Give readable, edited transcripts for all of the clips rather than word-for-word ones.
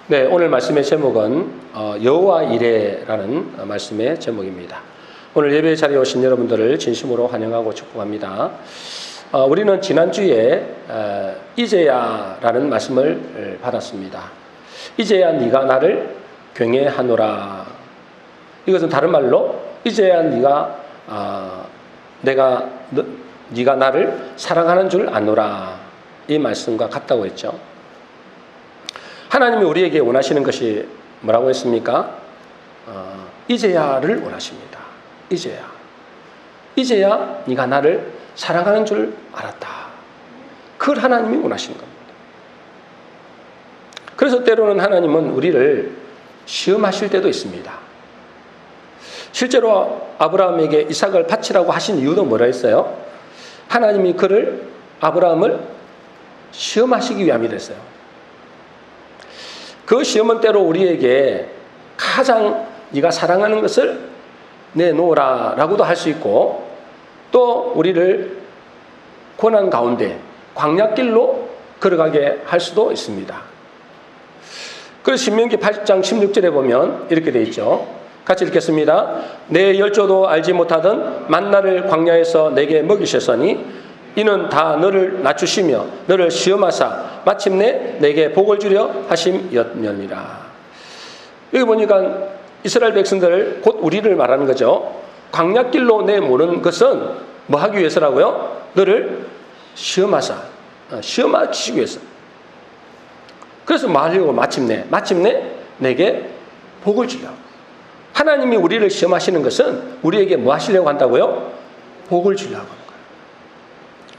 네, 오늘 말씀의 제목은 여호와 이레라는 말씀의 제목입니다. 오늘 예배 자리에 오신 여러분들을 진심으로 환영하고 축복합니다. 우리는 지난주에 이제야라는 말씀을 받았습니다. 이제야 네가 나를 경외하노라. 이것은 다른 말로 이제야 네가 나를 사랑하는 줄 아노라, 이 말씀과 같다고 했죠. 하나님이 우리에게 원하시는 것이 뭐라고 했습니까? 이제야를 원하십니다. 이제야 네가 나를 사랑하는 줄 알았다. 그걸 하나님이 원하시는 겁니다. 그래서 때로는 하나님은 우리를 시험하실 때도 있습니다. 실제로 아브라함에게 이삭을 바치라고 하신 이유도 뭐라 했어요? 하나님이 아브라함을 시험하시기 위함이랬어요. 그 시험은 때로 우리에게 가장 네가 사랑하는 것을 내놓으라 라고도 할 수 있고, 또 우리를 고난 가운데 광야길로 걸어가게 할 수도 있습니다. 그래서 신명기 8장 16절에 보면 이렇게 되어 있죠. 같이 읽겠습니다. 내 열조도 알지 못하던 만나를 광야에서 내게 먹이셨으니 이는 다 너를 낮추시며 너를 시험하사 마침내 내게 복을 주려 하심이었느니라. 여기 보니까 이스라엘 백성들, 곧 우리를 말하는 거죠. 광야길로 내모는 것은 뭐 하기 위해서라고요? 너를 시험하시기 위해서. 그래서 말하려고 마침내 내게 복을 주려고. 하나님이 우리를 시험하시는 것은 우리에게 뭐 하시려고 한다고요? 복을 주려고 하는 거예요.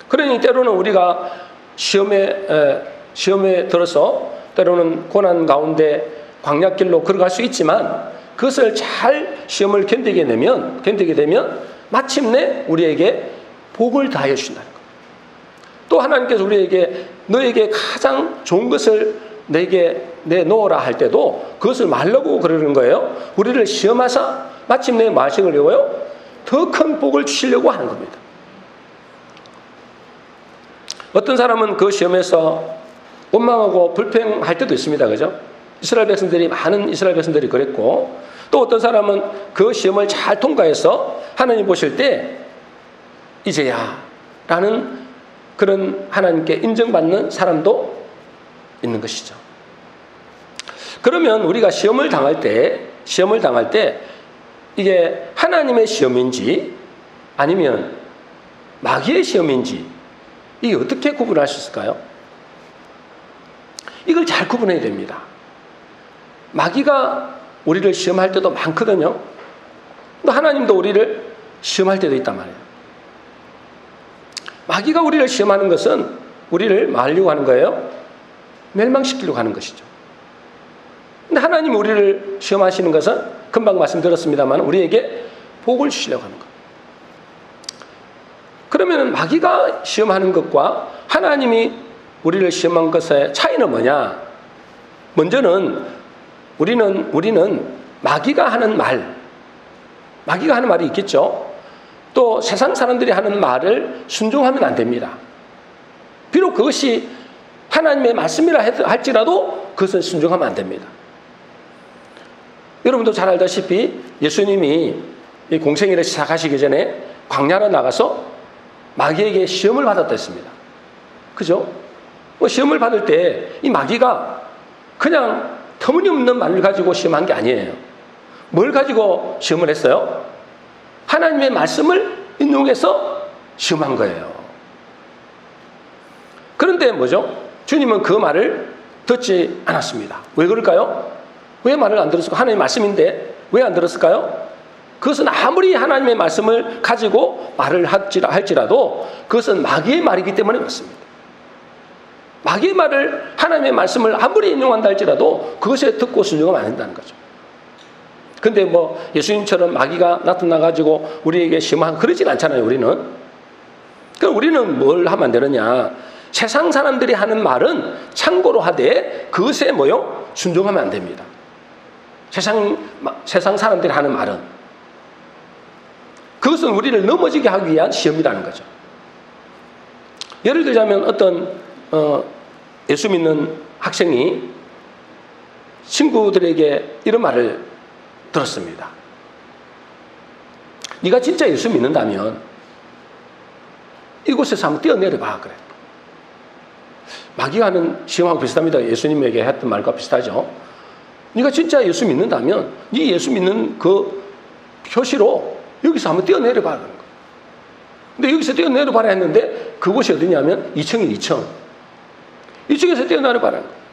그러니 때로는 우리가 시험에 들어서 때로는 고난 가운데 광야길로 걸어갈 수 있지만, 그것을 잘 시험을 견디게 되면 마침내 우리에게 복을 다해 주신다는 거예요. 또 하나님께서 우리에게 너에게 가장 좋은 것을 내게 내놓으라 할 때도 그것을 말라고 그러는 거예요. 우리를 시험하사 마침내 뭐 하시려고요? 더 큰 복을 주시려고 하는 겁니다. 어떤 사람은 그 시험에서 원망하고 불평할 때도 있습니다. 그죠? 많은 이스라엘 백성들이 그랬고, 또 어떤 사람은 그 시험을 잘 통과해서 하나님 보실 때 이제야 라는 그런 하나님께 인정받는 사람도 있는 것이죠. 그러면 우리가 시험을 당할 때 이게 하나님의 시험인지 아니면 마귀의 시험인지, 이게 어떻게 구분할 수 있을까요? 이걸 잘 구분해야 됩니다. 마귀가 우리를 시험할 때도 많거든요. 또 하나님도 우리를 시험할 때도 있단 말이에요. 마귀가 우리를 시험하는 것은 우리를 말려고 하는 거예요. 멸망시키려고 하는 것이죠. 근데 하나님이 우리를 시험하시는 것은 금방 말씀드렸습니다만 우리에게 복을 주시려고 하는 것. 그러면 마귀가 시험하는 것과 하나님이 우리를 시험한 것의 차이는 뭐냐? 먼저는 우리는 마귀가 하는 말이 있겠죠. 또 세상 사람들이 하는 말을 순종하면 안 됩니다. 비록 그것이 하나님의 말씀이라 할지라도 그것은 순종하면 안 됩니다. 여러분도 잘 알다시피 예수님이 이 공생애를 시작하시기 전에 광야로 나가서 마귀에게 시험을 받았다 했습니다. 그죠? 시험을 받을 때 이 마귀가 그냥 터무니없는 말을 가지고 시험한 게 아니에요. 뭘 가지고 시험을 했어요? 하나님의 말씀을 인용해서 시험한 거예요. 그런데 뭐죠? 주님은 그 말을 듣지 않았습니다. 왜 그럴까요? 왜 말을 안 들었을까요? 하나님의 말씀인데 왜 안 들었을까요? 그것은 아무리 하나님의 말씀을 가지고 말을 할지라도 그것은 마귀의 말이기 때문에 그렇습니다. 마귀의 말을, 하나님의 말씀을 아무리 인용한다 할지라도 그것에 듣고 순종하면 안 된다는 거죠. 근데 예수님처럼 마귀가 나타나가지고 우리에게 시험하고 그러진 않잖아요, 우리는. 그럼 우리는 뭘 하면 안 되느냐? 세상 사람들이 하는 말은 참고로 하되 그것에 순종하면 안 됩니다. 세상 사람들이 하는 말은. 그것은 우리를 넘어지게 하기 위한 시험이라는 거죠. 예를 들자면 어떤 예수 믿는 학생이 친구들에게 이런 말을 들었습니다. 네가 진짜 예수 믿는다면 이곳에서 한번 뛰어내려봐 그래. 마귀가 하는 시험하고 비슷합니다. 예수님에게 했던 말과 비슷하죠. 네가 진짜 예수 믿는다면 네 예수 믿는 그 표시로 여기서 한번 뛰어내려봐 그런 거예요. 근데 여기서 뛰어내려봐라 했는데 그곳이 어디냐면 2층인 2층. 2층에서 뛰어내려봐라는 거예요.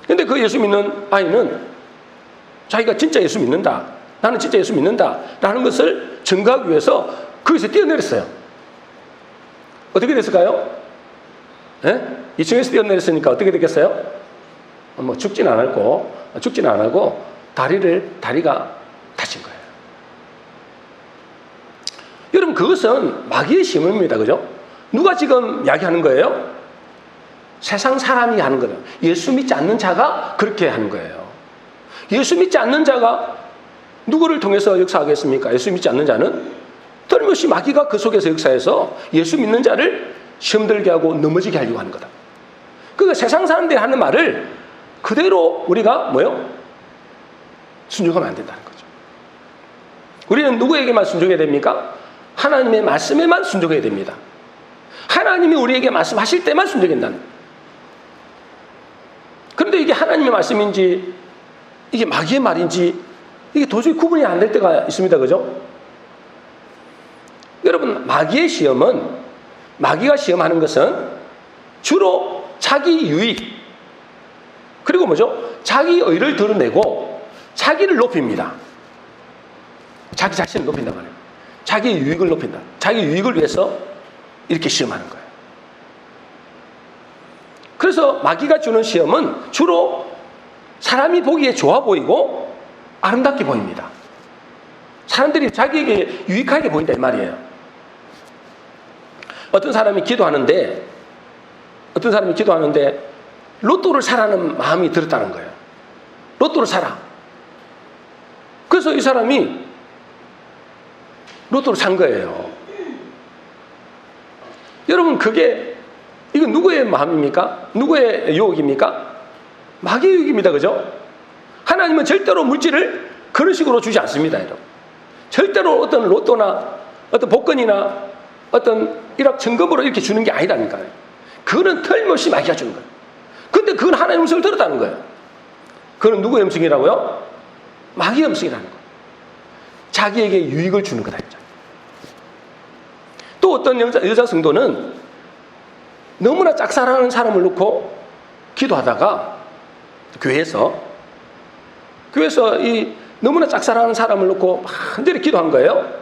근데 그 예수 믿는 아이는 자기가 진짜 예수 믿는다. 나는 진짜 예수 믿는다. 라는 것을 증거하기 위해서 거기서 뛰어내렸어요. 어떻게 됐을까요? 예? 2층에서 뛰어내렸으니까 어떻게 됐겠어요? 뭐 죽진 않았고, 죽진 안 하고 다리가 다친 거예요. 여러분, 그것은 마귀의 시험입니다. 그죠? 누가 지금 이야기하는 거예요? 세상 사람이 하는 거예요. 예수 믿지 않는 자가 그렇게 하는 거예요. 예수 믿지 않는 자가 누구를 통해서 역사하겠습니까? 예수 믿지 않는 자는 틀림없이 마귀가 그 속에서 역사해서 예수 믿는 자를 시험 들게 하고 넘어지게 하려고 하는 거다. 그러니까 세상 사람들이 하는 말을 그대로 우리가 순종하면 안 된다는 거죠. 우리는 누구에게만 순종해야 됩니까? 하나님의 말씀에만 순종해야 됩니다. 하나님이 우리에게 말씀하실 때만 순종한다는 거예요. 그런데 이게 하나님의 말씀인지 이게 마귀의 말인지 이게 도저히 구분이 안 될 때가 있습니다. 그죠? 여러분, 마귀의 시험은, 마귀가 시험하는 것은 주로 자기 유익, 그리고 자기 의를 드러내고 자기를 높입니다. 자기 자신을 높인단 말이에요. 자기 유익을 높인다. 자기 유익을 위해서 이렇게 시험하는 거예요. 그래서 마귀가 주는 시험은 주로 사람이 보기에 좋아 보이고 아름답게 보입니다. 사람들이 자기에게 유익하게 보인다 이 말이에요. 어떤 사람이 기도하는데 로또를 사라는 마음이 들었다는 거예요. 로또를 사라. 그래서 이 사람이 로또를 산 거예요. 여러분, 이건 누구의 마음입니까? 누구의 유혹입니까? 마귀의 유혹입니다. 그죠? 하나님은 절대로 물질을 그런 식으로 주지 않습니다. 여러분. 절대로 어떤 로또나 어떤 복권이나 어떤 일억 천금으로 이렇게 주는 게 아니라니까요. 그거는 틀림없이 마귀가 주는 거예요. 근데 그건 하나님의 음성을 들었다는 거예요. 그건 누구의 음성이라고요? 마귀의 음성이라는 거예요. 자기에게 유익을 주는 거다. 또 어떤 여자 성도는 너무나 짝사랑하는 사람을 놓고 기도하다가 교회에서 이 너무나 짝사랑하는 사람을 놓고 한절히 기도한 거예요.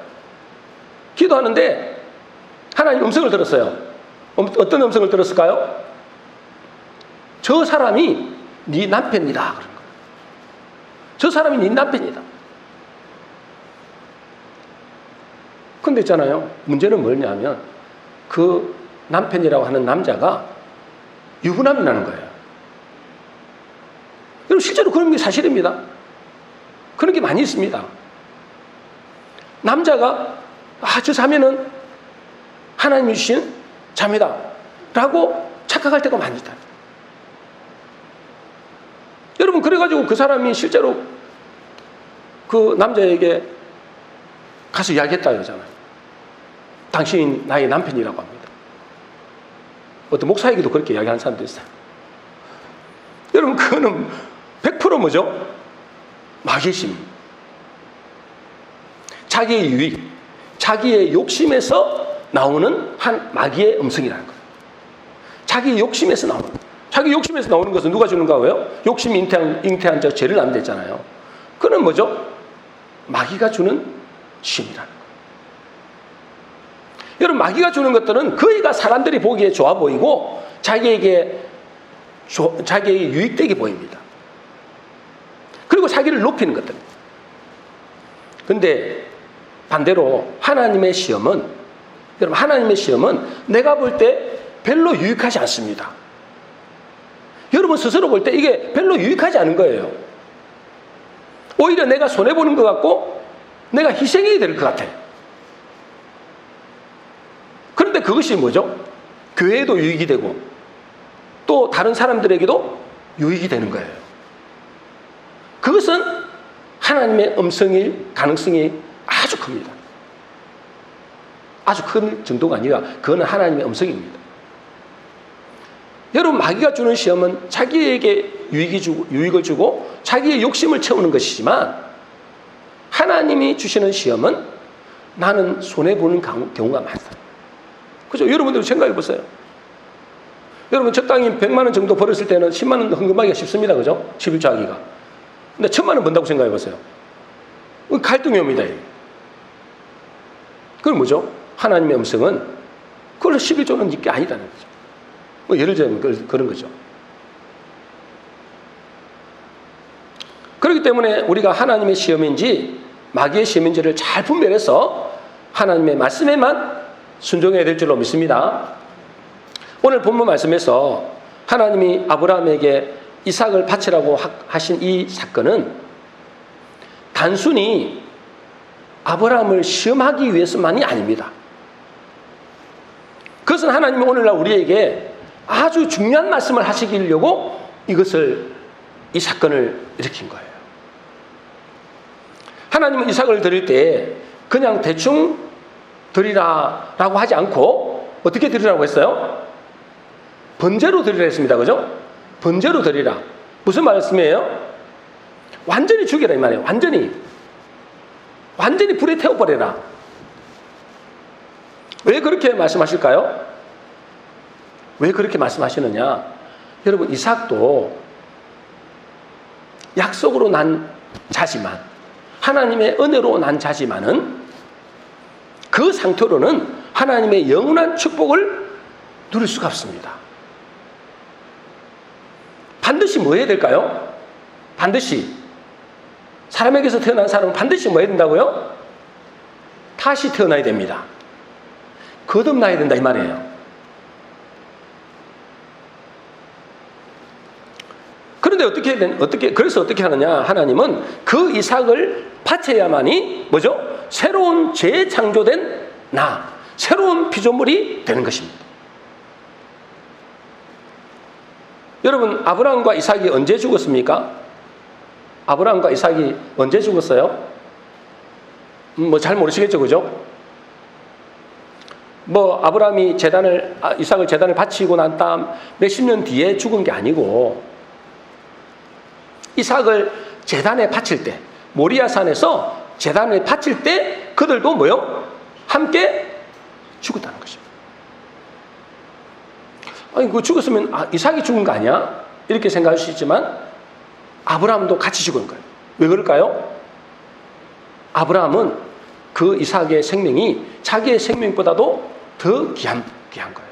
기도하는데 하나님 음성을 들었어요. 어떤 음성을 들었을까요? 저 사람이 네 남편이다. 그런 거예요. 저 사람이 네 남편이다. 근데 있잖아요. 문제는 뭐냐면 그 남편이라고 하는 남자가 유부남이라는 거예요. 여러분, 실제로 그런 게 사실입니다. 그런 게 많이 있습니다. 남자가 저 자매는 하나님이 주신 자매다 라고 착각할 때가 많이 있다. 여러분, 그래가지고 그 사람이 실제로 그 남자에게 가서 이야기했다 그러잖아요. 당신이 나의 남편이라고 합니다. 어떤 목사에게도 그렇게 이야기하는 사람도 있어요. 여러분, 그거는 100% 뭐죠? 마귀의 심. 자기의 유익, 자기의 욕심에서 나오는 한 마귀의 음성이라는 거예요. 자기의 욕심에서 나오는 거예요. 자기 욕심에서 나오는 것은 누가 주는가 고요? 욕심이 잉태한 자 죄를 낳는다 했잖아요. 그는 뭐죠? 마귀가 주는 심이라는 거예요. 여러분, 마귀가 주는 것들은 그이가 사람들이 보기에 좋아 보이고 자기에게 유익되게 보입니다. 그리고 자기를 높이는 것들. 근데 반대로 하나님의 시험은, 여러분, 하나님의 시험은 내가 볼 때 별로 유익하지 않습니다. 여러분 스스로 볼 때 이게 별로 유익하지 않은 거예요. 오히려 내가 손해보는 것 같고 내가 희생해야 될 것 같아요. 그런데 그것이 뭐죠? 교회에도 유익이 되고 또 다른 사람들에게도 유익이 되는 거예요. 그것은 하나님의 음성일 가능성이 아주 큽니다. 아주 큰 정도가 아니라 그거는 하나님의 음성입니다. 여러분, 마귀가 주는 시험은 자기에게 유익을 주고 자기의 욕심을 채우는 것이지만, 하나님이 주시는 시험은 나는 손해보는 경우가 많다. 그죠? 여러분들 생각해 보세요. 여러분, 적당히 100만 원 정도 벌었을 때는 10만 원 헌금하기가 쉽습니다. 그죠? 11조 하기가. 근데 1000만 원 번다고 생각해 보세요. 갈등이 옵니다. 그건 뭐죠? 하나님의 음성은 그걸 11조는 이게 아니다는 거죠. 뭐 예를 들면 그런 거죠. 그렇기 때문에 우리가 하나님의 시험인지 마귀의 시험인지를 잘 분별해서 하나님의 말씀에만 순종해야 될 줄로 믿습니다. 오늘 본문 말씀에서 하나님이 아브라함에게 이삭을 바치라고 하신 이 사건은 단순히 아브라함을 시험하기 위해서만이 아닙니다. 그것은 하나님이 오늘날 우리에게 아주 중요한 말씀을 하시려고 이 사건을 일으킨 거예요. 하나님은 이삭을 드릴 때 그냥 대충 드리라라고 하지 않고 어떻게 드리라고 했어요? 번제로 드리라 했습니다. 그죠? 번제로 드리라. 무슨 말씀이에요? 완전히 죽여라 이 말이에요. 완전히 불에 태워버려라. 왜 그렇게 말씀하실까요? 왜 그렇게 말씀하시느냐? 여러분, 이삭도 약속으로 난 자지만, 하나님의 은혜로 난 자지만은 그 상태로는 하나님의 영원한 축복을 누릴 수가 없습니다. 반드시 뭐 해야 될까요? 반드시 사람에게서 태어난 사람은 반드시 뭐 해야 된다고요? 다시 태어나야 됩니다. 거듭나야 된다 이 말이에요. 그런데 그래서 어떻게 하느냐? 하나님은 그 이삭을 바쳐야만이 뭐죠? 새로운 재창조된 새로운 피조물이 되는 것입니다. 여러분, 아브라함과 이삭이 언제 죽었습니까? 아브라함과 이삭이 언제 죽었어요? 잘 모르시겠죠, 그죠? 아브라함이 이삭을 제단을 바치고 난 다음 몇십 년 뒤에 죽은 게 아니고, 이삭을 제단에 바칠 때, 모리아산에서 제단을 바칠 때 그들도 함께 죽었다는 것입니다. 아니, 그거 죽었으면 이삭이 죽은 거 아니야? 이렇게 생각할 수 있지만 아브라함도 같이 죽은 거예요. 왜 그럴까요? 아브라함은 그 이삭의 생명이 자기의 생명보다도 더 귀한 거예요.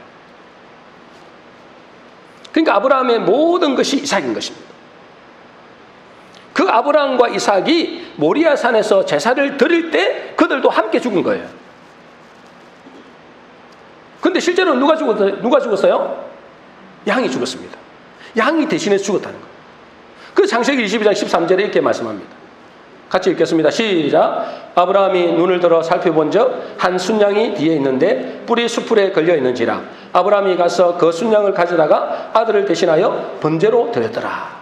그러니까 아브라함의 모든 것이 이삭인 것입니다. 그 아브라함과 이삭이 모리아산에서 제사를 드릴 때 그들도 함께 죽은 거예요. 그런데 실제로 누가 죽었어요? 양이 죽었습니다. 양이 대신해서 죽었다는 거예요. 그 창세기 22장 13절에 이렇게 말씀합니다. 같이 읽겠습니다. 시작. 아브라함이 눈을 들어 살펴본 적 한 순양이 뒤에 있는데 뿔이 수풀에 걸려 있는지라. 아브라함이 가서 그 순양을 가져다가 아들을 대신하여 번제로 드렸더라.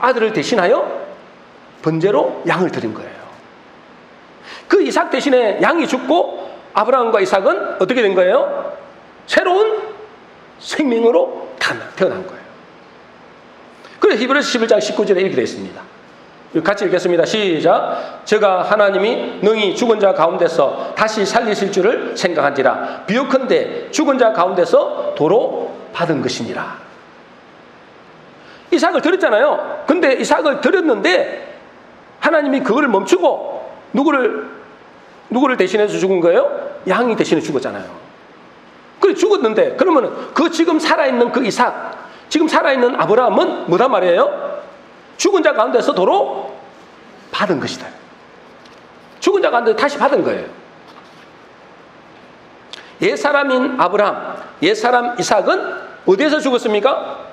아들을 대신하여 번제로 양을 드린 거예요. 그 이삭 대신에 양이 죽고 아브라함과 이삭은 어떻게 된 거예요? 새로운 생명으로 태어난 거예요. 그래서 히브리서 11장 19절에 이렇게 되어 있습니다. 같이 읽겠습니다. 시작. 제가 하나님이 능히 죽은 자 가운데서 다시 살리실 줄을 생각한지라. 비유컨대 죽은 자 가운데서 도로 받은 것이니라. 이삭을 드렸잖아요. 근데 이삭을 드렸는데 하나님이 그걸 멈추고 누구를 대신해서 죽은 거예요? 양이 대신해 죽었잖아요. 그래 죽었는데 그러면 지금 살아있는 그 이삭, 지금 살아있는 아브라함은 뭐단 말이에요? 죽은 자 가운데서 도로 받은 것이다. 죽은 자 가운데 다시 받은 거예요. 옛사람인 아브라함, 옛사람 이삭은 어디에서 죽었습니까?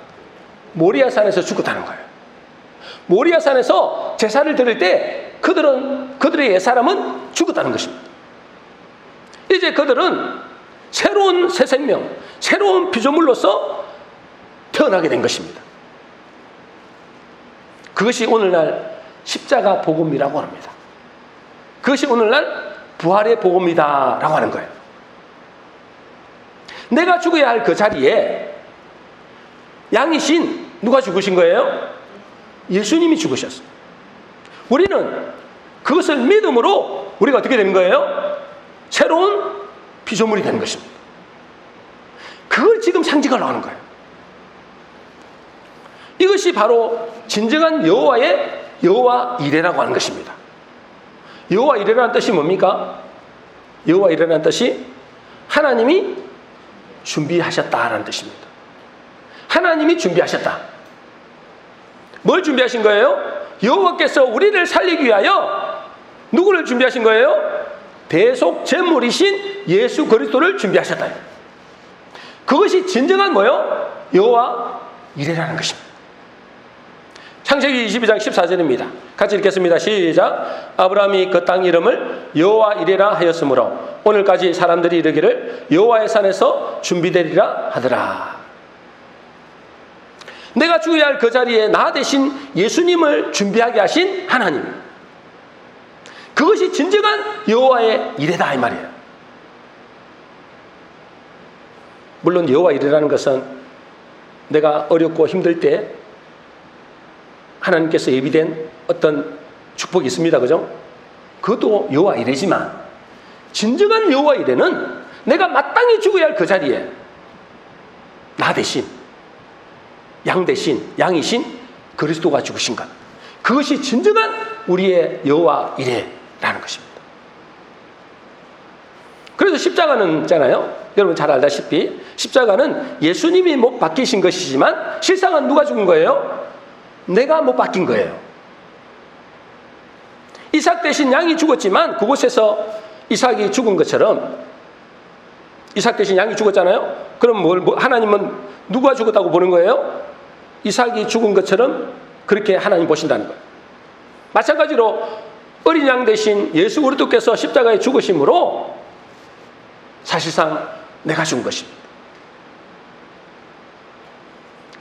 모리아산에서 죽었다는 거예요. 모리아산에서 제사를 드릴 때 그들의 옛사람은 죽었다는 것입니다. 이제 그들은 새로운 새 생명, 새로운 피조물로서 태어나게 된 것입니다. 그것이 오늘날 십자가 복음이라고 합니다. 그것이 오늘날 부활의 복음이다라고 하는 거예요. 내가 죽어야 할 그 자리에 양이신 누가 죽으신 거예요? 예수님이 죽으셨어요. 우리는 그것을 믿음으로 우리가 어떻게 되는 거예요? 새로운 피조물이 되는 것입니다. 그걸 지금 상징하려고 하는 거예요. 이것이 바로 진정한 여호와의 여호와 이레라고 하는 것입니다. 여호와 이레라는 뜻이 뭡니까? 여호와 이레라는 뜻이 하나님이 준비하셨다라는 뜻입니다. 하나님이 준비하셨다. 뭘 준비하신 거예요? 여호와께서 우리를 살리기 위하여 누구를 준비하신 거예요? 대속 제물이신 예수 그리스도를 준비하셨다. 그것이 진정한 뭐요? 여호와 이레라는 것입니다. 창세기 22장 14절입니다. 같이 읽겠습니다. 시작. 아브라함이 그 땅 이름을 여호와 이레라 하였으므로 오늘까지 사람들이 이르기를 여호와의 산에서 준비되리라 하더라. 내가 죽어야 할 그 자리에 나 대신 예수님을 준비하게 하신 하나님. 그것이 진정한 여호와의 이레다 이 말이에요. 물론 여호와 이레라는 것은 내가 어렵고 힘들 때 하나님께서 예비된 어떤 축복이 있습니다. 그죠? 그것도 여호와 이레지만 진정한 여호와 이레는 내가 마땅히 죽어야 할 그 자리에 나 대신 양 대신 양이신 그리스도가 죽으신 것. 그것이 진정한 우리의 여호와 이레라는 것입니다. 그래서 십자가는 있잖아요. 여러분 잘 알다시피 십자가는 예수님이 못 박히신 것이지만 실상은 누가 죽은 거예요? 내가 못 박힌 거예요. 이삭 대신 양이 죽었지만 그곳에서 이삭이 죽은 것처럼 이삭 대신 양이 죽었잖아요. 그럼 하나님은 누가 죽었다고 보는 거예요? 이삭이 죽은 것처럼 그렇게 하나님 보신다는 거예요. 마찬가지로 어린 양 대신 예수 그리스도께서 십자가에 죽으심으로 사실상 내가 죽은 것입니다.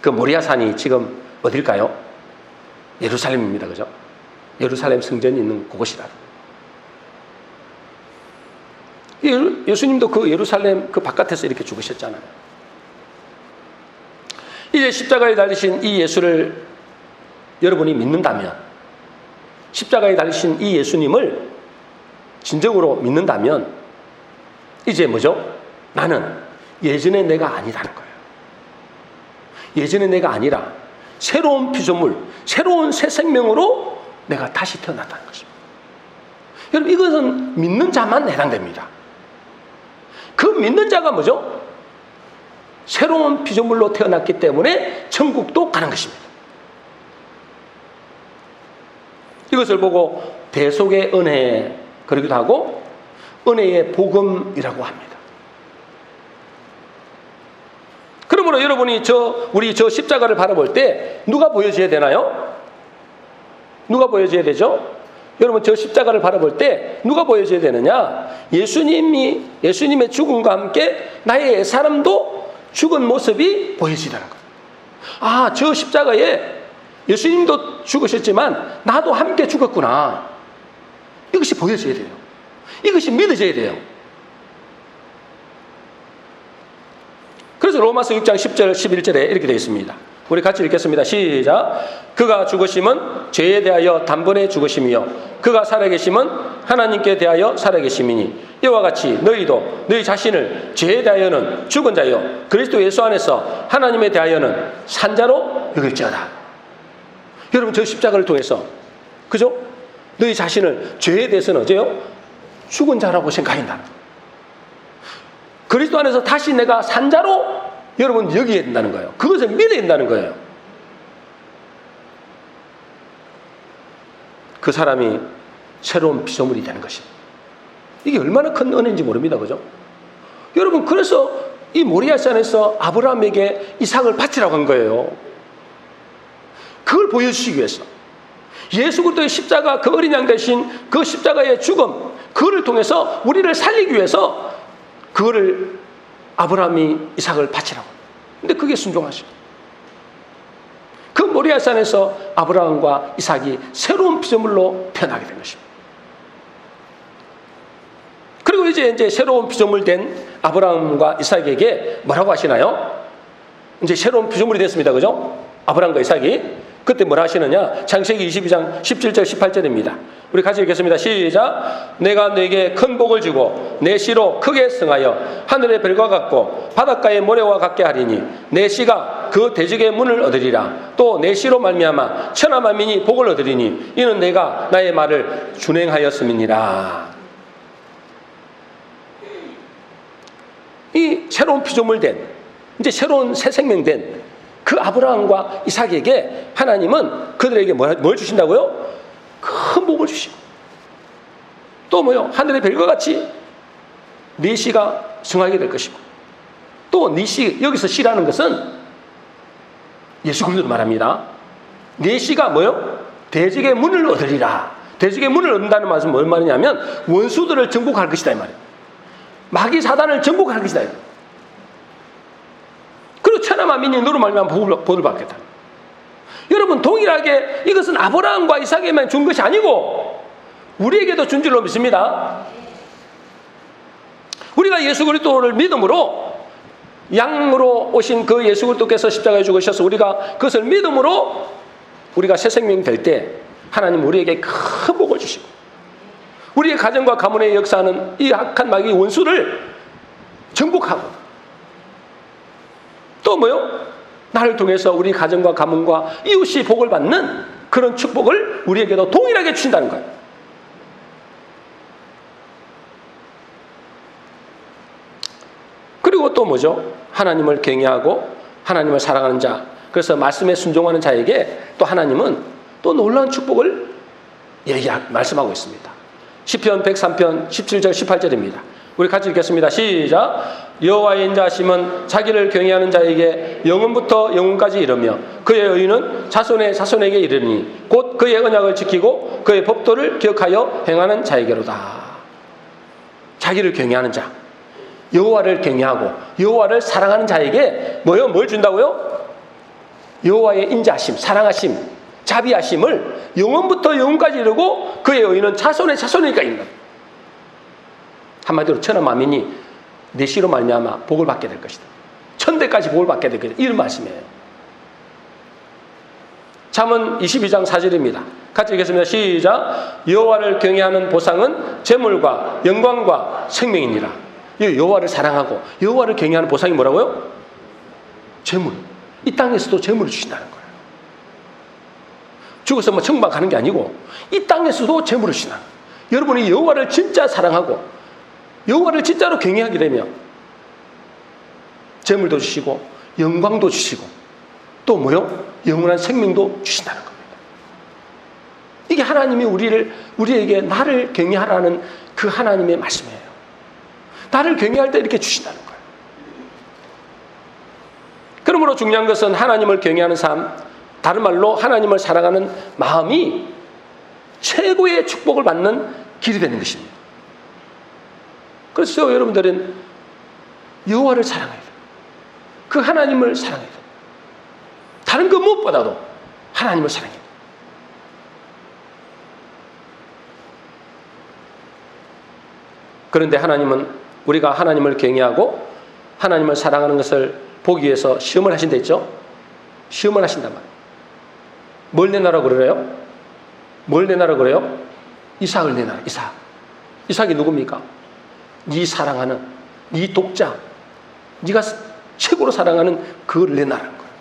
그 모리아산이 지금 어딜까요? 예루살렘입니다. 그죠? 예루살렘 성전이 있는 그곳이라. 예수님도 그 예루살렘 그 바깥에서 이렇게 죽으셨잖아요. 이제 십자가에 달리신 이 예수를 여러분이 믿는다면, 십자가에 달리신 이 예수님을 진정으로 믿는다면 이제 뭐죠? 나는 예전의 내가 아니라는 거예요. 예전의 내가 아니라 새로운 피조물, 새로운 새 생명으로 내가 다시 태어났다는 것입니다. 여러분 이것은 믿는 자만 해당됩니다. 그 믿는 자가 뭐죠? 새로운 피조물로 태어났기 때문에 천국도 가는 것입니다. 이것을 보고 대속의 은혜 그러기도 하고 은혜의 복음이라고 합니다. 그러므로 여러분이 우리 저 십자가를 바라볼 때 누가 보여줘야 되나요? 누가 보여줘야 되죠? 여러분 저 십자가를 바라볼 때 누가 보여줘야 되느냐? 예수님의 죽음과 함께 나의 사람도 죽은 모습이 보여지다는 거예요. 아, 저 십자가에 예수님도 죽으셨지만 나도 함께 죽었구나. 이것이 보여져야 돼요. 이것이 믿어져야 돼요. 그래서 로마서 6장 10절 11절에 이렇게 되어 있습니다. 우리 같이 읽겠습니다. 시작. 그가 죽으심은 죄에 대하여 단번에 죽으심이요 그가 살아계심은 하나님께 대하여 살아계심이니 이와 같이 너희도 너희 자신을 죄에 대하여는 죽은 자요 그리스도 예수 안에서 하나님에 대하여는 산 자로 여길지어다. 여러분 저 십자가를 통해서 그죠? 너희 자신을 죄에 대해서는 어째요? 죽은 자라고 생각한다. 그리스도 안에서 다시 내가 산 자로 여러분 여기야 된다는 거예요. 그것을 믿어야 된다는 거예요. 그 사람이 새로운 피조물이 되는 것입니다. 이게 얼마나 큰 은혜인지 모릅니다. 그죠? 여러분 그래서 이 모리아산에서 아브라함에게 이삭을 바치라고 한 거예요. 그걸 보여주시기 위해서 예수 그리스도의 십자가 그 어린 양 대신 그 십자가의 죽음 그거를 통해서 우리를 살리기 위해서 그거를 아브라함이 이삭을 바치라고. 근데 그게 순종하시고 그 모리아산에서 아브라함과 이삭이 새로운 피조물로 태어나게 된 것입니다. 그리고 이제 새로운 피조물 된 아브라함과 이삭에게 뭐라고 하시나요? 이제 새로운 피조물이 됐습니다. 그죠? 아브라함과 이삭이. 그때 뭐라 하시느냐? 창세기 22장 17절 18절입니다. 우리 같이 읽겠습니다. 시작. 내가 네게 큰 복을 주고 내 씨로 크게 승하여 하늘의 별과 같고 바닷가의 모래와 같게 하리니 내 씨가 그 대적의 문을 얻으리라. 또 내 씨로 말미암아 천하 만민이 복을 얻으리니 이는 내가 나의 말을 준행하였음이니라. 이 새로운 피조물 된, 이제 새로운 새 생명 된 그 아브라함과 이삭에게 하나님은 그들에게 뭘 주신다고요? 큰 복을 주시고, 또 뭐요? 하늘의 별과 같이 네 씨가 승하게 될 것이고, 또 네 씨, 여기서 씨라는 것은 예수 그리스도를 말합니다. 네 씨가 뭐요? 대적의 문을 얻으리라. 대적의 문을 얻는다는 말은 뭘 말이냐면 원수들을 정복할 것이다 이 말이에요. 마귀 사단을 정복할 것이다. 그리고 천하 만민이 너로 말미암아 복을 받겠다. 여러분, 동일하게 이것은 아브라함과 이삭에만 준 것이 아니고 우리에게도 준 줄로 믿습니다. 우리가 예수 그리스도를 믿음으로, 양으로 오신 그 예수 그리스도께서 십자가에 죽으셔서 우리가 그것을 믿음으로 우리가 새 생명이 될 때 하나님 우리에게 큰 복을 주시고, 우리의 가정과 가문의 역사하는 이 악한 마귀 원수를 정복하고, 또 뭐요? 나를 통해서 우리 가정과 가문과 이웃이 복을 받는 그런 축복을 우리에게도 동일하게 주신다는 거예요. 그리고 또 뭐죠? 하나님을 경외하고 하나님을 사랑하는 자, 그래서 말씀에 순종하는 자에게 또 하나님은 또 놀라운 축복을 말씀하고 있습니다. 시편 103편 17절 18절입니다. 우리 같이 읽겠습니다. 시작. 여호와의 인자하심은 자기를 경외하는 자에게 영원부터 영원까지 이르며 그의 의는 자손의 자손에게 이르니 곧 그의 언약을 지키고 그의 법도를 기억하여 행하는 자에게로다. 자기를 경외하는 자, 여호와를 경외하고 여호와를 사랑하는 자에게 뭘 준다고요? 여호와의 인자하심, 사랑하심, 자비하심을 영원부터 영원까지 이르고 그의 의는 자손의 자손에게 있는 것. 한마디로 천하 만민이 내 씨로 말미암아 복을 받게 될 것이다. 천대까지 복을 받게 될 것이다. 이런 말씀이에요. 잠언 22장 4절입니다. 같이 읽겠습니다. 시작. 여호와를 경외하는 보상은 재물과 영광과 생명이니라. 여호와를 사랑하고 여호와를 경외하는 보상이 뭐라고요? 재물. 이 땅에서도 재물을 주신다는 거예요. 죽어서 천국 가는 게 아니고 이 땅에서도 재물을 주신다. 여러분이 여호와를 진짜 사랑하고 여호와를 진짜로 경외하게 되면 재물도 주시고 영광도 주시고 또 뭐요? 영원한 생명도 주신다는 겁니다. 이게 하나님이 우리에게 나를 경외하라는 그 하나님의 말씀이에요. 나를 경외할 때 이렇게 주신다는 거예요. 그러므로 중요한 것은 하나님을 경외하는 삶, 다른 말로 하나님을 사랑하는 마음이 최고의 축복을 받는 길이 되는 것입니다. 그래서 여러분들은 여호와를 사랑해야 돼요. 그 하나님을 사랑해야 돼요. 다른 그 무엇보다도 하나님을 사랑해야 돼요. 그런데 하나님은 우리가 하나님을 경외하고 하나님을 사랑하는 것을 보기 위해서 시험을 하신다 했죠? 시험을 하신단 말이에요. 뭘 내놔라고 그래요? 뭘 내놔라고 그래요? 이삭을 내놔라. 이삭이 누굽니까? 네 사랑하는, 네 독자, 네가 최고로 사랑하는 그걸 내놔라는 거예요.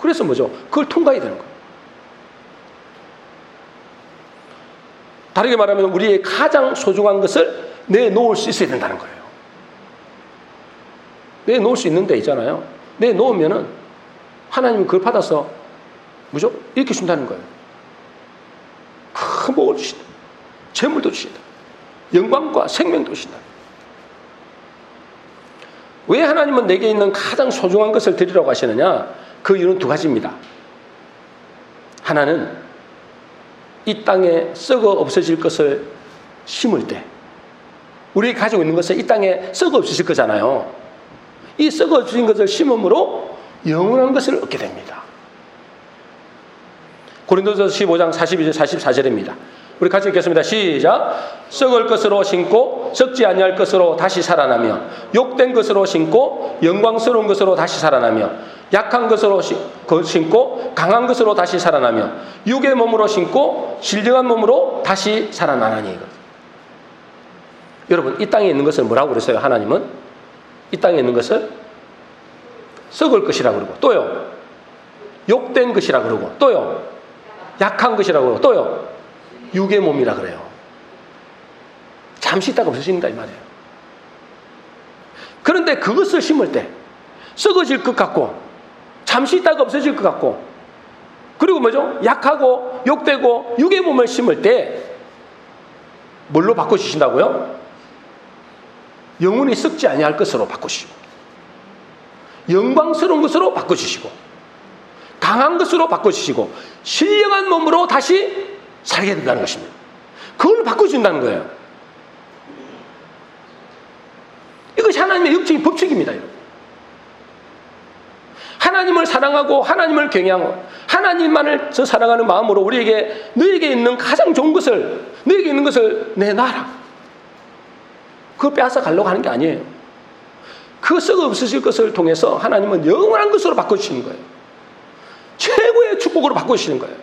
그래서 뭐죠? 그걸 통과해야 되는 거예요. 다르게 말하면 우리의 가장 소중한 것을 내놓을 수 있어야 된다는 거예요. 내놓을 수 있는 데 있잖아요. 내놓으면은 하나님은 그걸 받아서 뭐죠? 이렇게 준다는 거예요. 큰 복을 주신다. 재물도 주신다. 영광과 생명도 주신다. 왜 하나님은 내게 있는 가장 소중한 것을 드리라고 하시느냐? 그 이유는 두 가지입니다. 하나는 이 땅에 썩어 없어질 것을 심을 때, 우리가 가지고 있는 것은 이 땅에 썩어 없어질 거잖아요. 이 썩어 없어진 것을 심음으로 영원한 것을 얻게 됩니다. 고린도서 15장 42절 44절입니다. 우리 같이 읽겠습니다. 시작. 썩을 것으로 심고 썩지 아니할 것으로 다시 살아나며 욕된 것으로 심고 영광스러운 것으로 다시 살아나며 약한 것으로 심고 강한 것으로 다시 살아나며 육의 몸으로 심고 신령한 몸으로 다시 살아나나니. 여러분, 이 땅에 있는 것을 뭐라고 그랬어요? 하나님은 이 땅에 있는 것을 썩을 것이라고 그러고, 또요 욕된 것이라고 그러고, 또요 약한 것이라고 그러고, 또요 육의 몸이라 그래요. 잠시 있다가 없어진다 이 말이에요. 그런데 그것을 심을 때 썩어질 것 같고 잠시 있다가 없어질 것 같고, 그리고 뭐죠? 약하고 욕되고 육의 몸을 심을 때 뭘로 바꿔주신다고요? 영원히 썩지 아니할 것으로 바꾸시고, 영광스러운 것으로 바꿔주시고, 강한 것으로 바꿔주시고, 신령한 몸으로 다시 살게 된다는 것입니다. 그걸 바꿔준다는 거예요. 이것이 하나님의 영적인 법칙입니다. 하나님을 사랑하고 하나님을 경외하고 하나님만을 사랑하는 마음으로 우리에게 너에게 있는 가장 좋은 것을, 너에게 있는 것을 내놔라, 그걸 빼앗아 가려고 하는 게 아니에요. 그 썩어 없으실 것을 통해서 하나님은 영원한 것으로 바꿔주시는 거예요. 최고의 축복으로 바꿔주시는 거예요.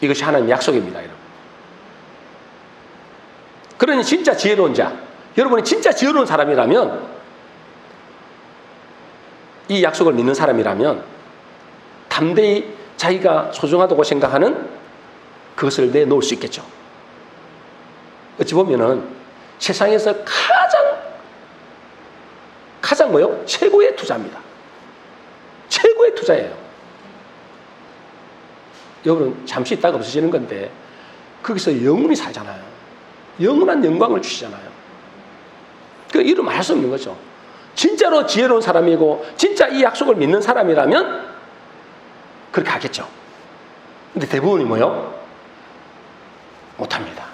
이것이 하나님의 약속입니다, 여러분. 그러니 진짜 지혜로운 자, 여러분이 진짜 지혜로운 사람이라면, 이 약속을 믿는 사람이라면 담대히 자기가 소중하다고 생각하는 그것을 내놓을 수 있겠죠. 어찌 보면은 세상에서 가장 뭐요? 최고의 투자입니다. 최고의 투자예요. 여러분, 잠시 있다가 없어지는 건데 거기서 영원히 살잖아요. 영원한 영광을 주시잖아요. 그러니까 이루 말할 수 없는 거죠. 진짜로 지혜로운 사람이고 진짜 이 약속을 믿는 사람이라면 그렇게 하겠죠. 근데 대부분이 뭐요? 못합니다.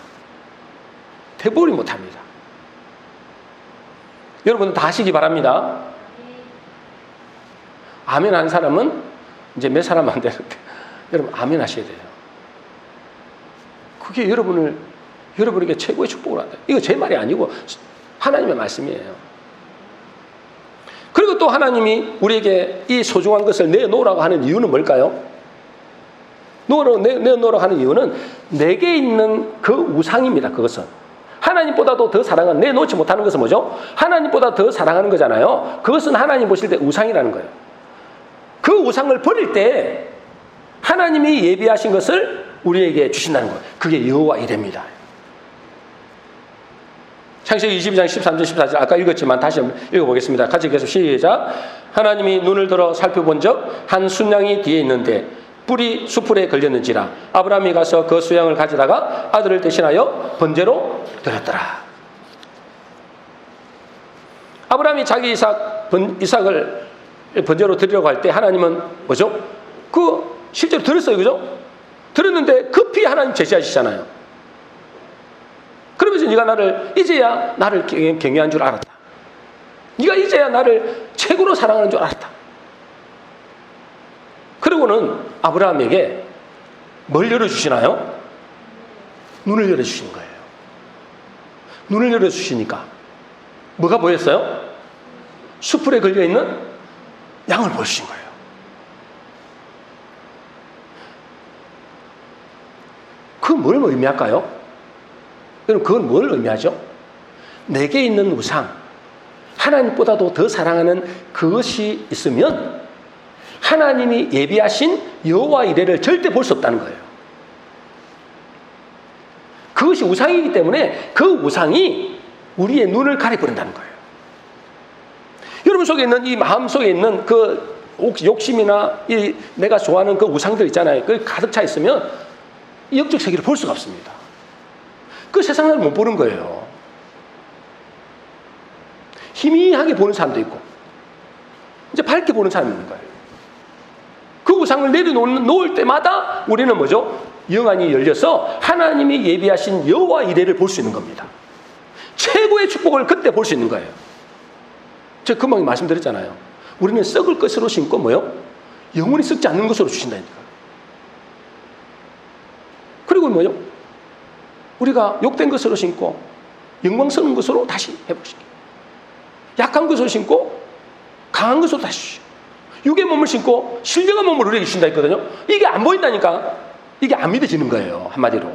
대부분이 못합니다. 여러분 다 하시기 바랍니다. 아멘 하는 사람은 이제 몇 사람 안 되는데 여러분 아멘 하셔야 돼요. 그게 여러분에게 최고의 축복을 한다. 이거 제 말이 아니고 하나님의 말씀이에요. 그리고 또 하나님이 우리에게 이 소중한 것을 내놓으라고 하는 이유는 뭘까요? 내놓으라고 하는 이유는 내게 있는 그 우상입니다. 그것은 하나님보다도 더 사랑하는, 내놓지 못하는 것은 뭐죠? 하나님보다 더 사랑하는 거잖아요. 그것은 하나님 보실 때 우상이라는 거예요. 그 우상을 버릴 때 하나님이 예비하신 것을 우리에게 주신다는 거예요. 그게 여호와 이레입니다. 창세기 22장 13절 14절 아까 읽었지만 다시 한번 읽어보겠습니다. 같이 계속 시작. 하나님이 눈을 들어 살펴본 적 한 순양이 뒤에 있는데 뿔이 수풀에 걸렸는지라 아브라함이 가서 그 수양을 가져다가 아들을 대신하여 번제로 드렸더라. 아브라함이 자기 이삭을 번제로 드리려고 할 때 하나님은 뭐죠? 그 실제로 들었어요, 그죠? 들었는데 급히 하나님 제시하시잖아요. 그러면서 이제야 나를 경외한 줄 알았다. 네가 이제야 나를 최고로 사랑하는 줄 알았다. 그리고는 아브라함에게 뭘 열어주시나요? 눈을 열어주시는 거예요. 눈을 열어주시니까 뭐가 보였어요? 수풀에 걸려있는 양을 보여주신 거예요. 그건 뭘 의미할까요? 여러분, 그건 뭘 의미하죠? 내게 있는 우상, 하나님보다도 더 사랑하는 그것이 있으면 하나님이 예비하신 여호와 이레를 절대 볼 수 없다는 거예요. 그것이 우상이기 때문에 그 우상이 우리의 눈을 가려버린다는 거예요. 여러분 속에 있는 이 마음 속에 있는 그 욕심이나 내가 좋아하는 그 우상들 있잖아요. 그 가득 차 있으면 이 영적 세계를 볼 수가 없습니다. 그 세상을 못 보는 거예요. 희미하게 보는 사람도 있고 이제 밝게 보는 사람이 있는 거예요. 그 우상을 내려놓을 때마다 우리는 뭐죠? 영안이 열려서 하나님이 예비하신 여호와 이레를 볼 수 있는 겁니다. 최고의 축복을 그때 볼 수 있는 거예요. 제가 금방 말씀드렸잖아요. 우리는 썩을 것으로 심고 뭐요? 영원히 썩지 않는 것으로 주신다니까. 그리고 뭐요? 우리가 욕된 것으로 심고 영광스러운 것으로 다시 해보시기. 약한 것으로 심고 강한 것으로 다시 주시고, 육의 몸을 심고 신령한 몸을 우리에게 주신다 했거든요. 이게 안 보인다니까. 이게 안 믿어지는 거예요. 한마디로.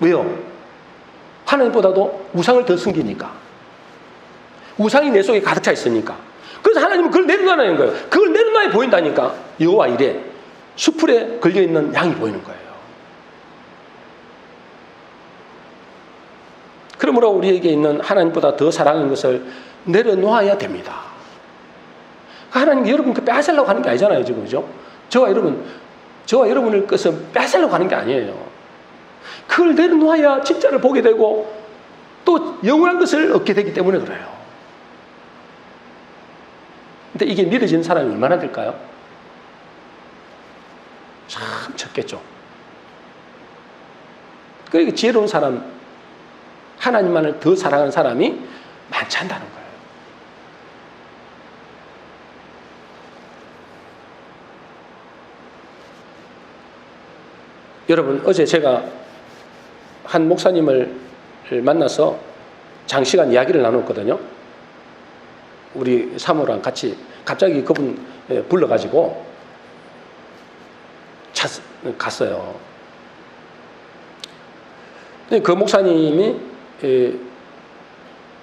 왜요? 하나님보다도 우상을 더 숨기니까. 우상이 내 속에 가득 차 있으니까. 그래서 하나님은 그걸 내려놔야 거예요. 그걸 내려놔야 보인다니까. 여호와 이래 수풀에 걸려있는 양이 보이는 거예요. 그러므로 우리에게 있는 하나님보다 더 사랑하는 것을 내려놓아야 됩니다. 하나님 여러분 그 빼앗으려고 하는 게 아니잖아요, 지금. 그죠? 저와 여러분을 것을 빼앗으려고 하는 게 아니에요. 그걸 내려놓아야 진짜를 보게 되고 또 영원한 것을 얻게 되기 때문에 그래요. 근데 이게 믿어지는 사람이 얼마나 될까요? 참 적겠죠. 그러니까 지혜로운 사람, 하나님만을 더 사랑하는 사람이 많지 않다는 거예요. 여러분, 어제 제가 한 목사님을 만나서 장시간 이야기를 나눴거든요. 우리 사모랑 같이 갑자기 그분 불러가지고 갔어요. 그 목사님이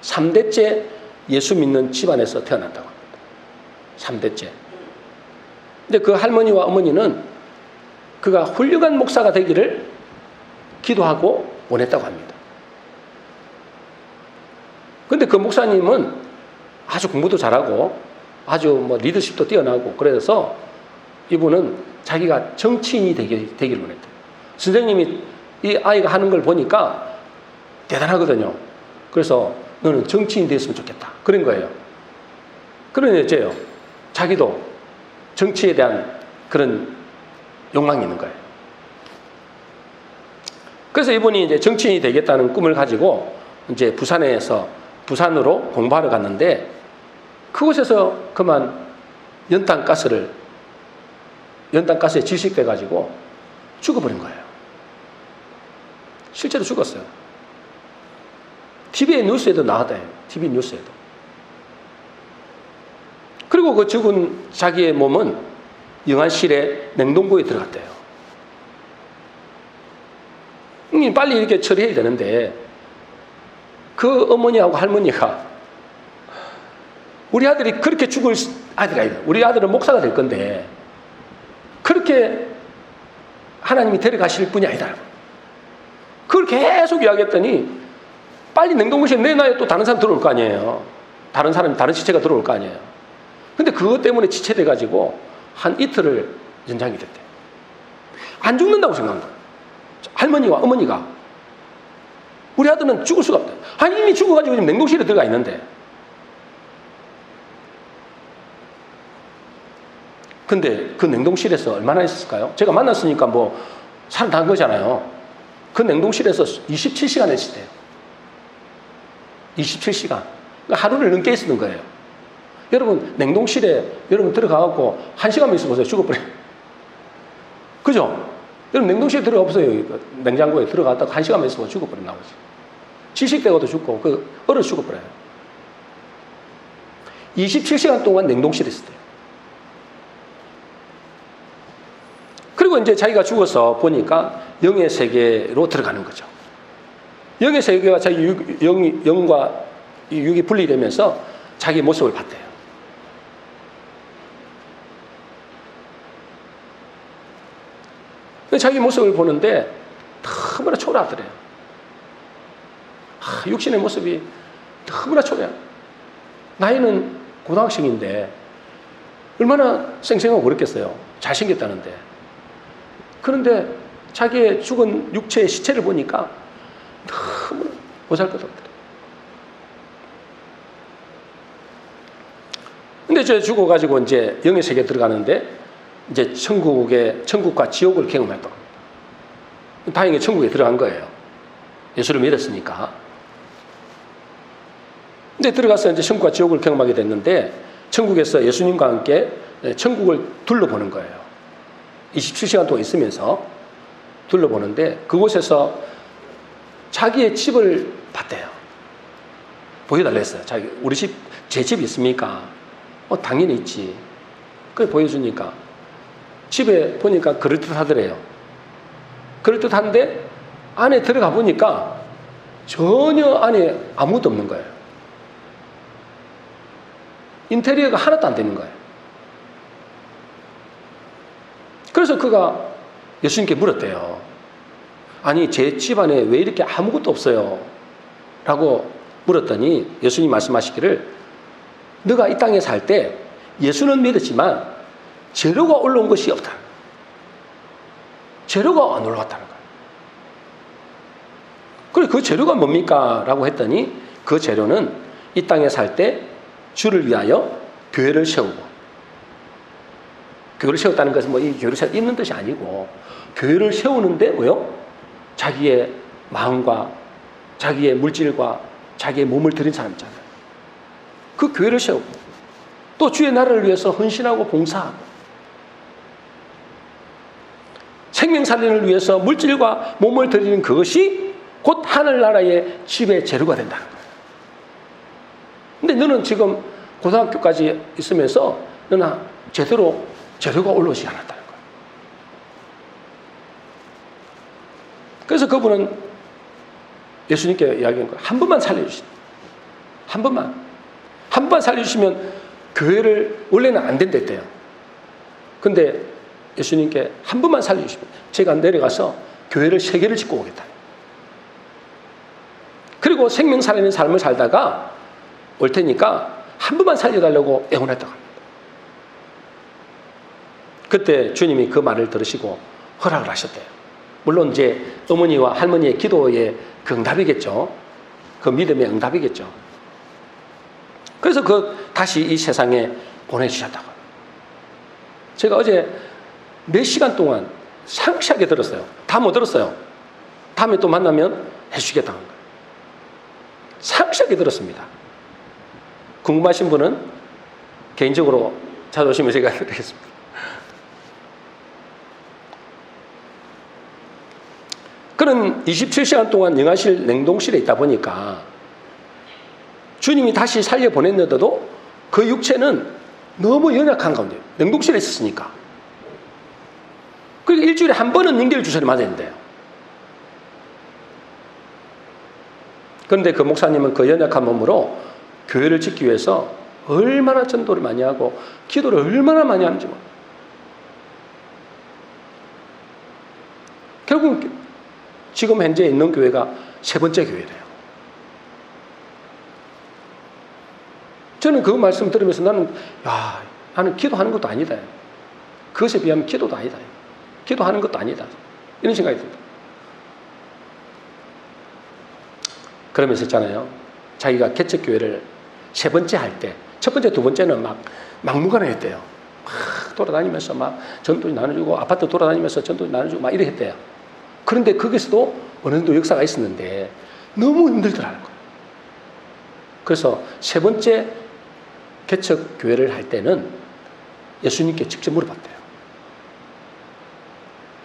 3대째 예수 믿는 집안에서 태어났다고 합니다. 3대째. 근데 그 할머니와 어머니는 그가 훌륭한 목사가 되기를 기도하고 원했다고 합니다. 근데 그 목사님은 아주 공부도 잘하고 아주 리더십도 뛰어나고 그래서 이분은 자기가 정치인이 되기를 원했대요. 선생님이 이 아이가 하는 걸 보니까 대단하거든요. 그래서 너는 정치인 됐으면 좋겠다. 그런 거예요. 그러니 어째요? 자기도 정치에 대한 그런 욕망이 있는 거예요. 그래서 이분이 이제 정치인이 되겠다는 꿈을 가지고 이제 부산으로 공부하러 갔는데 그곳에서 그만 연탄가스에 질식돼 가지고 죽어버린 거예요. 실제로 죽었어요. TV 뉴스에도 나왔대요. TV 뉴스에도. 그리고 그 죽은 자기의 몸은 영안실에 냉동고에 들어갔대요. 빨리 이렇게 처리해야 되는데 그 어머니하고 할머니가 우리 아들이 그렇게 죽을 아들이 아니다. 우리 아들은 목사가 될 건데 그렇게 하나님이 데려가실 분이 아니다. 그걸 계속 이야기했더니 빨리 냉동고에 내놔야 또 다른 사람 들어올 거 아니에요. 다른 시체가 들어올 거 아니에요. 근데 그것 때문에 지체돼가지고 한 이틀을 연장이 됐대요. 안 죽는다고 생각한 거예요. 할머니와 어머니가. 우리 아들은 죽을 수가 없다. 아니 이미 죽어가지고 지금 냉동실에 들어가 있는데. 근데 그 냉동실에서 얼마나 있었을까요? 제가 만났으니까 살아난 거잖아요. 그 냉동실에서 27시간 있었대요. 27시간. 그러니까 하루를 넘게 있었던 거예요. 여러분 냉동실에 여러분 들어가갖고 1시간만 있어보세요. 죽어버려요. 그죠? 여러분 냉동실에 들어가 보세요. 냉장고에 들어갔다가 1시간만 있어보세요. 죽어버려 나오지. 질식되고도 죽고 얼어 죽어버려요. 27시간 동안 냉동실에 있었대요. 그리고 이제 자기가 죽어서 보니까 영의 세계로 들어가는 거죠. 영의 세계와 자기 영과 육이 분리되면서 자기 모습을 봤대요. 자기 모습을 보는데 너무나 초라하더래요. 육신의 모습이 너무나 초라해요. 나이는 고등학생인데 얼마나 쌩쌩하고 그랬겠어요. 잘생겼다는데. 그런데 자기의 죽은 육체의 시체를 보니까 너무 보잘것없더래요. 근데 이제 죽어가지고 이제 영의 세계에 들어가는데 이제 천국과 지옥을 경험했다고 합니다. 다행히 천국에 들어간 거예요. 예수를 믿었으니까. 근데 들어가서 이제 천국과 지옥을 경험하게 됐는데 천국에서 예수님과 함께 천국을 둘러보는 거예요. 27시간 동안 있으면서 둘러보는데 그곳에서 자기의 집을 봤대요. 보여달라 했어요. 우리 집, 제 집 있습니까? 당연히 있지. 그걸 보여주니까 집에 보니까 그럴듯하더래요. 그럴듯한데 안에 들어가 보니까 전혀 안에 아무것도 없는 거예요. 인테리어가 하나도 안 되는 거예요. 그래서 그가 예수님께 물었대요. 아니, 제 집안에 왜 이렇게 아무것도 없어요? 라고 물었더니 예수님 말씀하시기를 너가 이 땅에 살 때 예수는 믿었지만 재료가 올라온 것이 없다. 재료가 안 올라왔다는 거예요. 그래, 그 재료가 뭡니까? 라고 했더니 그 재료는 이 땅에 살 때 주를 위하여 교회를 세우고, 교회를 세웠다는 것은 뭐 이 교회를 세워 있는 뜻이 아니고 교회를 세우는데 뭐요? 자기의 마음과 자기의 물질과 자기의 몸을 들인 사람이잖아요. 그 교회를 세우고 또 주의 나라를 위해서 헌신하고 봉사하고 생명 살리는 위해서 물질과 몸을 드리는 그것이 곧 하늘나라의 집의 재료가 된다는 거예요. 근데 너는 지금 고등학교까지 있으면서 너는 제대로 재료가 올라오지 않았다는 거예요. 그래서 그분은 예수님께 이야기한 거예요. 한 번만 살려주시다. 한 번만 살려주시면 교회를 원래는 안 된댔대요. 근데 예수님께 한 번만 살려주시면 제가 내려가서 교회를 3개를 짓고 오겠다. 그리고 생명 살리는 삶을 살다가 올 테니까 한 번만 살려달라고 애원했다고 합니다. 그때 주님이 그 말을 들으시고 허락을 하셨대요. 물론 이제 어머니와 할머니의 기도의 그 응답이겠죠. 그 믿음의 응답이겠죠. 그래서 다시 이 세상에 보내주셨다고. 제가 어제 4시간 동안 상세하게 들었어요. 다 못 들었어요. 다음에 또 만나면 해주시겠다는 거예요. 상세하게 들었습니다. 궁금하신 분은 개인적으로 찾아오시면 제가 드리겠습니다. 그런 27시간 동안 영화실 냉동실에 있다 보니까 주님이 다시 살려보냈는데도 그 육체는 너무 연약한 가운데 냉동실에 있었으니까. 그리고 일주일에 한 번은 인계를 주사를 맞아야 된대요. 그런데 그 목사님은 그 연약한 몸으로 교회를 짓기 위해서 얼마나 전도를 많이 하고 기도를 얼마나 많이 하는지 몰라요. 결국 지금 현재 있는 교회가 3번째 교회래요. 저는 그 말씀 들으면서 나는 기도하는 것도 아니다. 그것에 비하면 기도도 아니다. 기도하는 것도 아니다. 이런 생각이 듭니다. 그러면서 있잖아요. 자기가 개척교회를 3번째 할 때, 첫 번째, 두 번째는 막무가내했대요. 막 돌아다니면서 막 전도 나눠주고, 아파트 돌아다니면서 전도 나눠주고 막 이렇게 했대요. 그런데 거기서도 어느 정도 역사가 있었는데 너무 힘들더라는 거예요. 그래서 3번째 개척교회를 할 때는 예수님께 직접 물어봤대요.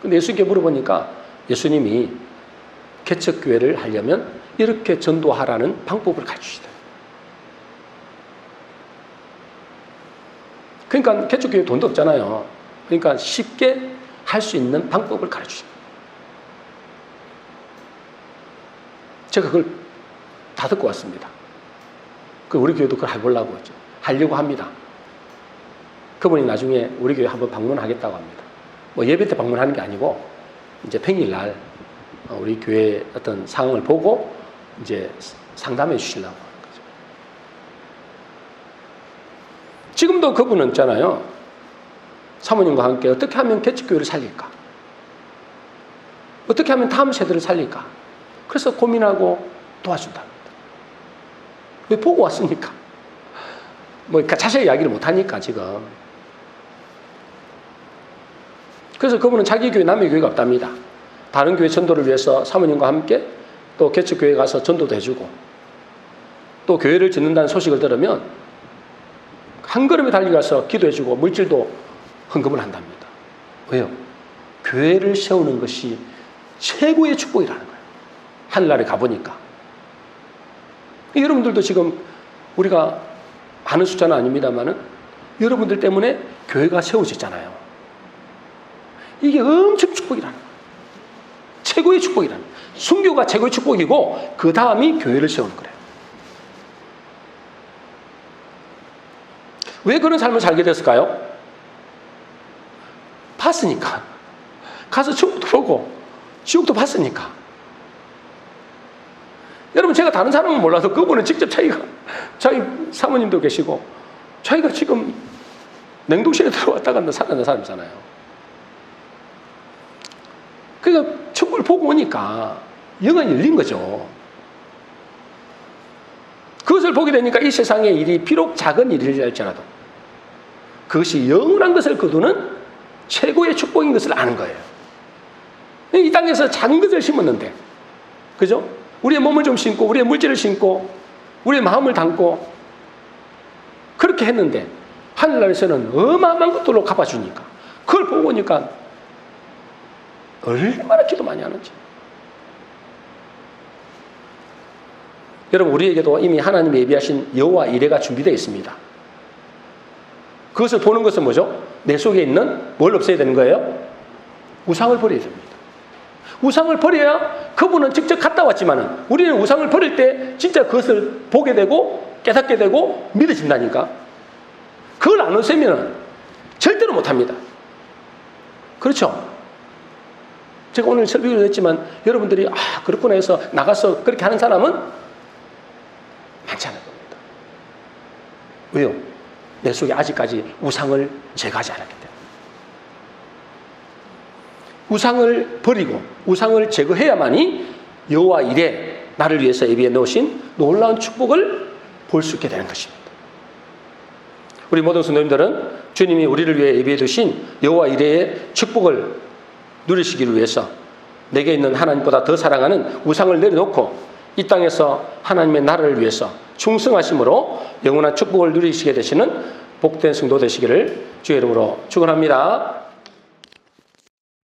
근데 예수님께 물어보니까 예수님이 개척교회를 하려면 이렇게 전도하라는 방법을 가르치시다. 그러니까 개척교회 돈도 없잖아요. 그러니까 쉽게 할 수 있는 방법을 가르치십니다. 제가 그걸 다 듣고 왔습니다. 우리 교회도 그걸 해보려고 했죠. 하려고 합니다. 그분이 나중에 우리 교회 한번 방문하겠다고 합니다. 뭐 예배 때 방문하는 게 아니고 이제 평일날 우리 교회 어떤 상황을 보고 이제 상담해 주시려고 하는 거죠. 지금도 그분은 있잖아요. 사모님과 함께 어떻게 하면 개척교회를 살릴까? 어떻게 하면 다음 세대를 살릴까? 그래서 고민하고 도와준답니다. 왜 보고 왔으니까. 뭐 자세히 이야기를 못하니까 지금. 그래서 그분은 자기 교회 남의 교회가 없답니다. 다른 교회 전도를 위해서 사모님과 함께 또 개척교회 가서 전도도 해주고 또 교회를 짓는다는 소식을 들으면 한 걸음에 달려가서 기도해주고 물질도 헌금을 한답니다. 왜요? 교회를 세우는 것이 최고의 축복이라는 거예요. 하늘나라에 가보니까. 여러분들도 지금 우리가 많은 숫자는 아닙니다만은 여러분들 때문에 교회가 세워졌잖아요. 이게 엄청 축복이라는 거예요. 최고의 축복이라는 거예요. 순교가 최고의 축복이고 그 다음이 교회를 세우는 거예요. 왜 그런 삶을 살게 됐을까요? 봤으니까. 가서 천국도 보고 지옥도 봤으니까. 여러분, 제가 다른 사람은 몰라도 그분은 직접 자기 사모님도 계시고 자기가 지금 냉동실에 들어왔다 갔다 사는 사람이잖아요. 그러니까 천국을 보고 오니까 영안이 열린 거죠. 그것을 보게 되니까 이 세상의 일이 비록 작은 일이랄지라도 그것이 영원한 것을 거두는 최고의 축복인 것을 아는 거예요. 이 땅에서 작은 것을 심었는데, 그죠? 우리의 몸을 좀 심고, 우리의 물질을 심고, 우리의 마음을 담고, 그렇게 했는데, 하늘나라에서는 어마어마한 것들로 갚아주니까, 그걸 보고 오니까, 얼마나 기도 많이 하는지. 여러분, 우리에게도 이미 하나님이 예비하신 여호와 이레가 준비되어 있습니다. 그것을 보는 것은 뭐죠? 내 속에 있는 뭘 없애야 되는 거예요? 우상을 버려야 됩니다. 우상을 버려야 그분은 직접 갔다 왔지만은 우리는 우상을 버릴 때 진짜 그것을 보게 되고 깨닫게 되고 믿어진다니까. 그걸 안 없애면은 절대로 못합니다. 그렇죠? 제가 오늘 설교를 했지만 여러분들이 그렇구나 해서 나가서 그렇게 하는 사람은 많지 않을 겁니다. 왜요? 내 속에 아직까지 우상을 제거하지 않았기 때문에. 우상을 버리고 우상을 제거해야만이 여호와 이레, 나를 위해서 예비해 놓으신 놀라운 축복을 볼 수 있게 되는 것입니다. 우리 모든 성도님들은 주님이 우리를 위해 예비해 두신 여호와 이레의 축복을 누리시기를 위해서 내게 있는 하나님보다 더 사랑하는 우상을 내려놓고 이 땅에서 하나님의 나라를 위해서 충성하심으로 영원한 축복을 누리시게 되시는 복된 성도 되시기를 주의 이름으로 축원합니다.